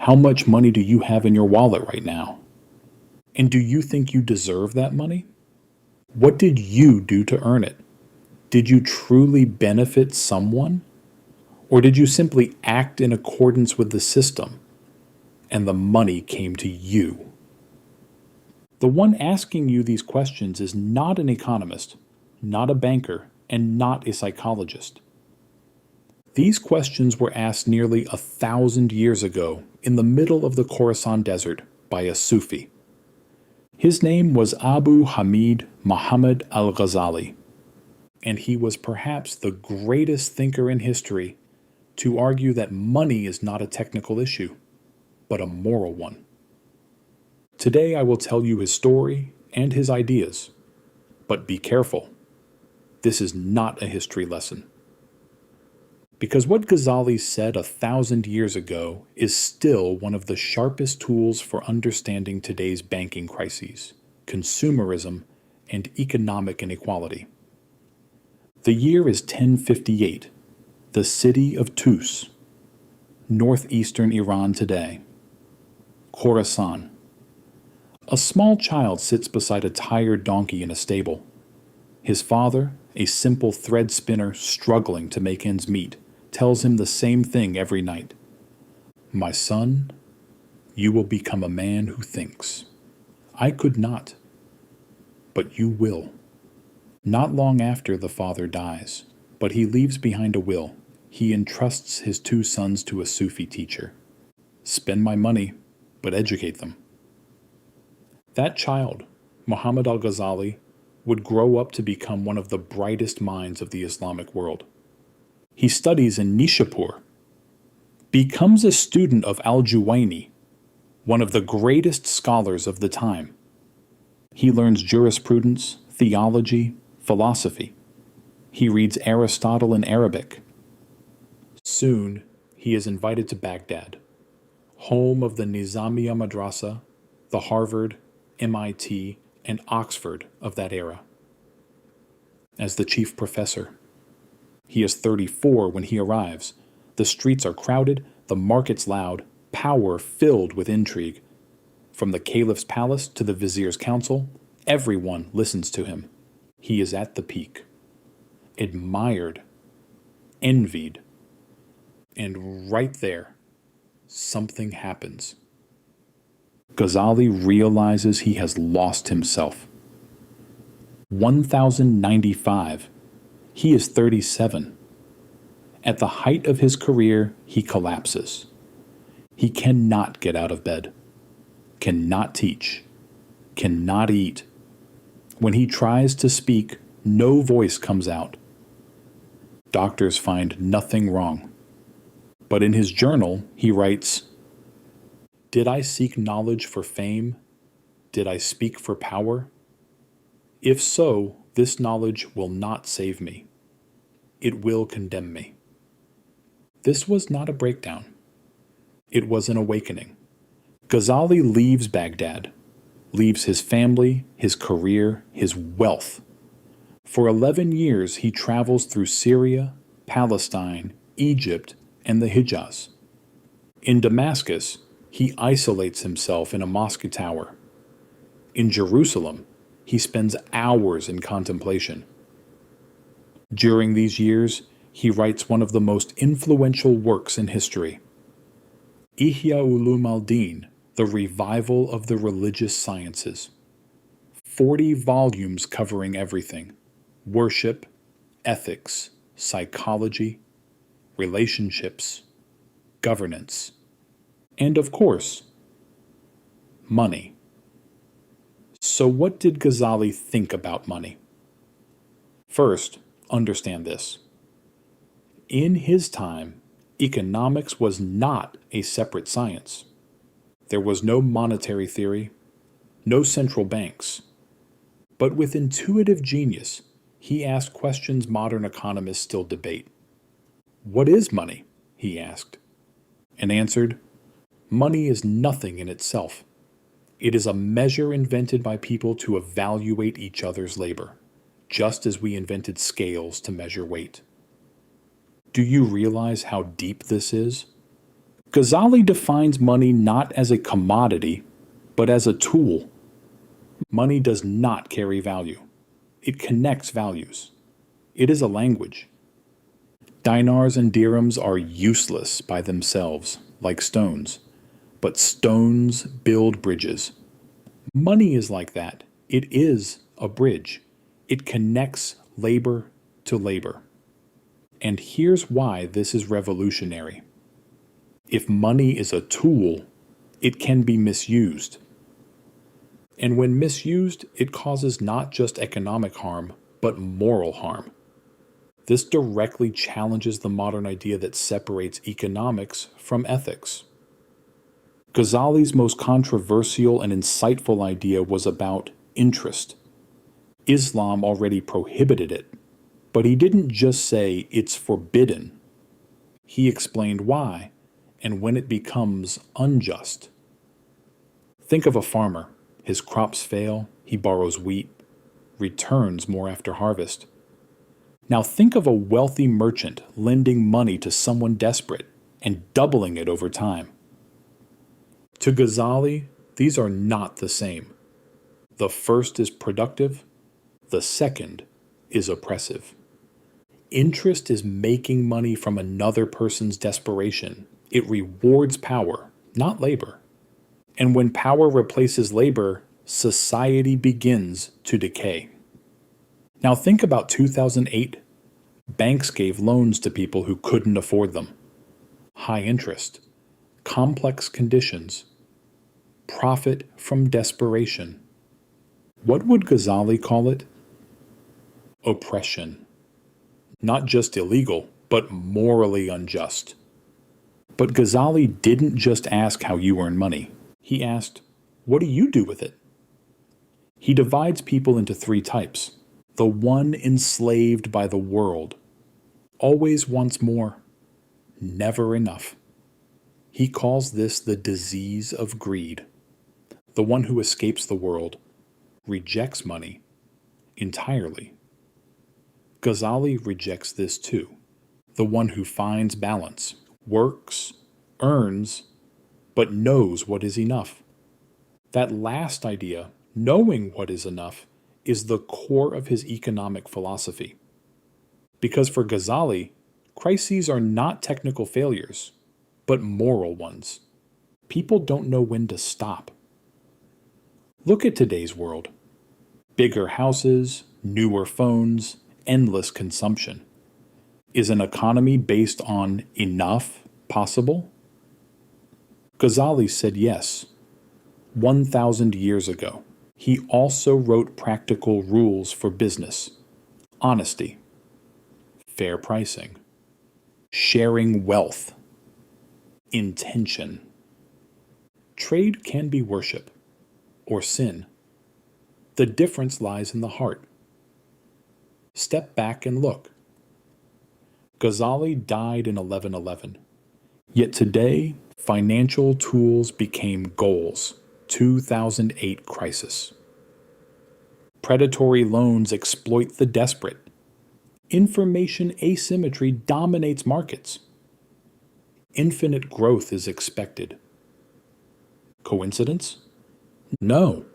How much money do you have in your wallet right now? And do you think you deserve that money? What did you do to earn it? Did you truly benefit someone? Or did you simply act in accordance with the system and the money came to you? The one asking you these questions is not an economist, not a banker, and not a psychologist. These questions were asked nearly 1,000 years ago in the middle of the Khorasan desert by a Sufi. His name was Abu Hamid Muhammad Al-Ghazali, and he was perhaps the greatest thinker in history to argue that money is not a technical issue, but a moral one. Today I will tell you his story and his ideas, but be careful. This is not a history lesson. Because what Ghazali said 1,000 years ago is still one of the sharpest tools for understanding today's banking crises, consumerism, and economic inequality. The year is 1058, the city of Tus, northeastern Iran today. Khorasan. A small child sits beside a tired donkey in a stable. His father, a simple thread spinner struggling to make ends meet, tells him the same thing every night. My son, you will become a man who thinks. I could not, but you will. Not long after the father dies, but he leaves behind a will. He entrusts his 2 sons to a Sufi teacher. Spend my money, but educate them. That child, Muhammad al-Ghazali, would grow up to become one of the brightest minds of the Islamic world. He studies in Nishapur, becomes a student of Al-Juwayni, one of the greatest scholars of the time. He learns jurisprudence, theology, philosophy. He reads Aristotle in Arabic. Soon, he is invited to Baghdad, home of the Nizamiya Madrasa, the Harvard, MIT, and Oxford of that era, as the chief professor. He is 34 when he arrives. The streets are crowded, the markets loud, power filled with intrigue. From the caliph's palace to the vizier's council, everyone listens to him. He is at the peak. Admired, envied, and right there, something happens. Ghazali realizes he has lost himself. 1095. He is 37. At the height of his career, he collapses. He cannot get out of bed, cannot teach, cannot eat. When he tries to speak, no voice comes out. Doctors find nothing wrong. But in his journal, he writes, "Did I seek knowledge for fame? Did I speak for power? If so, this knowledge will not save me. It will condemn me." This was not a breakdown. It was an awakening. Ghazali leaves Baghdad, leaves his family, his career, his wealth. For 11 years, he travels through Syria, Palestine, Egypt, and the Hijaz. In Damascus, he isolates himself in a mosque tower. In Jerusalem, he spends hours in contemplation. During these years, he writes one of the most influential works in history, Ihya Ulum al-Din, the revival of the religious sciences. 40 volumes covering everything: worship, ethics, psychology, relationships, governance, and of course, money. So what did Ghazali think about money? First, understand this. In his time, economics was not a separate science. There was no monetary theory, no central banks. But with intuitive genius, he asked questions modern economists still debate. What is money? He asked, and answered, money is nothing in itself. It is a measure invented by people to evaluate each other's labor, just as we invented scales to measure weight. Do you realize how deep this is? Ghazali defines money not as a commodity, but as a tool. Money does not carry value. It connects values. It is a language. Dinars and dirhams are useless by themselves, like stones, but stones build bridges. Money is like that. It is a bridge. It connects labor to labor. And here's why this is revolutionary. If money is a tool, it can be misused. And when misused, it causes not just economic harm, but moral harm. This directly challenges the modern idea that separates economics from ethics. Ghazali's most controversial and insightful idea was about interest. Islam already prohibited it, but he didn't just say it's forbidden. He explained why and when it becomes unjust. Think of a farmer. His crops fail, he borrows wheat, returns more after harvest. Now think of a wealthy merchant lending money to someone desperate and doubling it over time. To Ghazali, these are not the same. The first is productive, the second is oppressive. Interest is making money from another person's desperation. It rewards power, not labor. And when power replaces labor, society begins to decay. Now think about 2008. Banks gave loans to people who couldn't afford them. High interest, complex conditions, profit from desperation. What would Ghazali call it? Oppression. Not just illegal, but morally unjust. But Ghazali didn't just ask how you earn money. He asked, what do you do with it? He divides people into three types. The one enslaved by the world, always wants more, never enough. He calls this the disease of greed. The one who escapes the world, rejects money entirely. Ghazali rejects this too. The one who finds balance, works, earns, but knows what is enough. That last idea, knowing what is enough, is the core of his economic philosophy. Because for Ghazali, crises are not technical failures, but moral ones. People don't know when to stop. Look at today's world. Bigger houses, newer phones, endless consumption. Is an economy based on enough possible? Ghazali said yes, 1,000 years ago. He also wrote practical rules for business: honesty, fair pricing, sharing wealth, intention. Trade can be worship or sin. The difference lies in the heart. Step back and look. Ghazali died in 1111. Yet today, financial tools became goals. 2008 crisis. Predatory loans exploit the desperate. Information asymmetry dominates markets. Infinite growth is expected. Coincidence? No.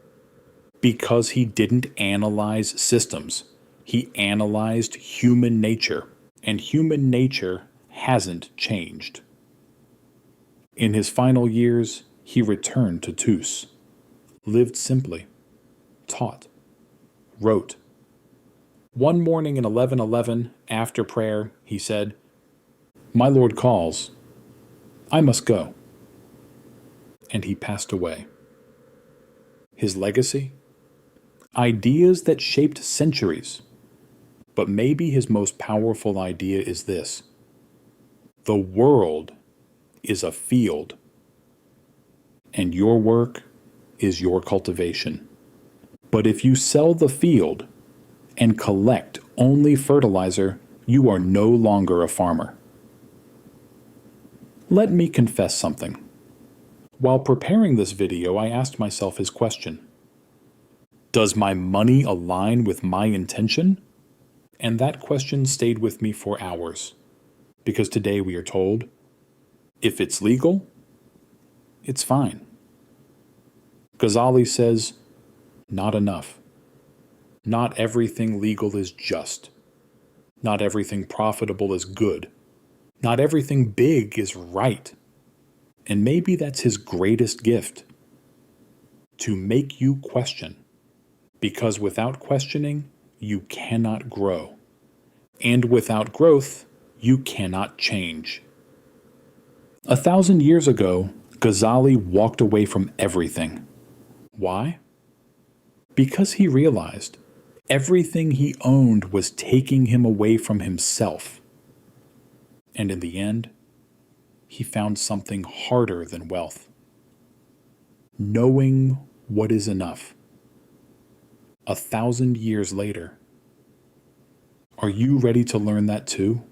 Because he didn't analyze systems. He analyzed human nature, and human nature hasn't changed. In his final years, he returned to Tus, lived simply, taught, wrote. One morning in 1111, after prayer, he said, "My Lord calls. I must go." And he passed away. His legacy? Ideas that shaped centuries. But maybe his most powerful idea is this: the world is a field, and your work is your cultivation. But if you sell the field and collect only fertilizer, you are no longer a farmer. Let me confess something. While preparing this video, I asked myself his question: does my money align with my intention? And that question stayed with me for hours, because today we are told, If it's legal, it's fine. Ghazali says, not enough. Not everything legal is just. Not everything profitable is good. Not everything big is right. And maybe that's his greatest gift, to make you question. Because without questioning, you cannot grow. And without growth, you cannot change. 1,000 years ago, Ghazali walked away from everything. Why? Because he realized everything he owned was taking him away from himself. And in the end, he found something harder than wealth. Knowing what is enough. 1,000 years later. Are you ready to learn that too?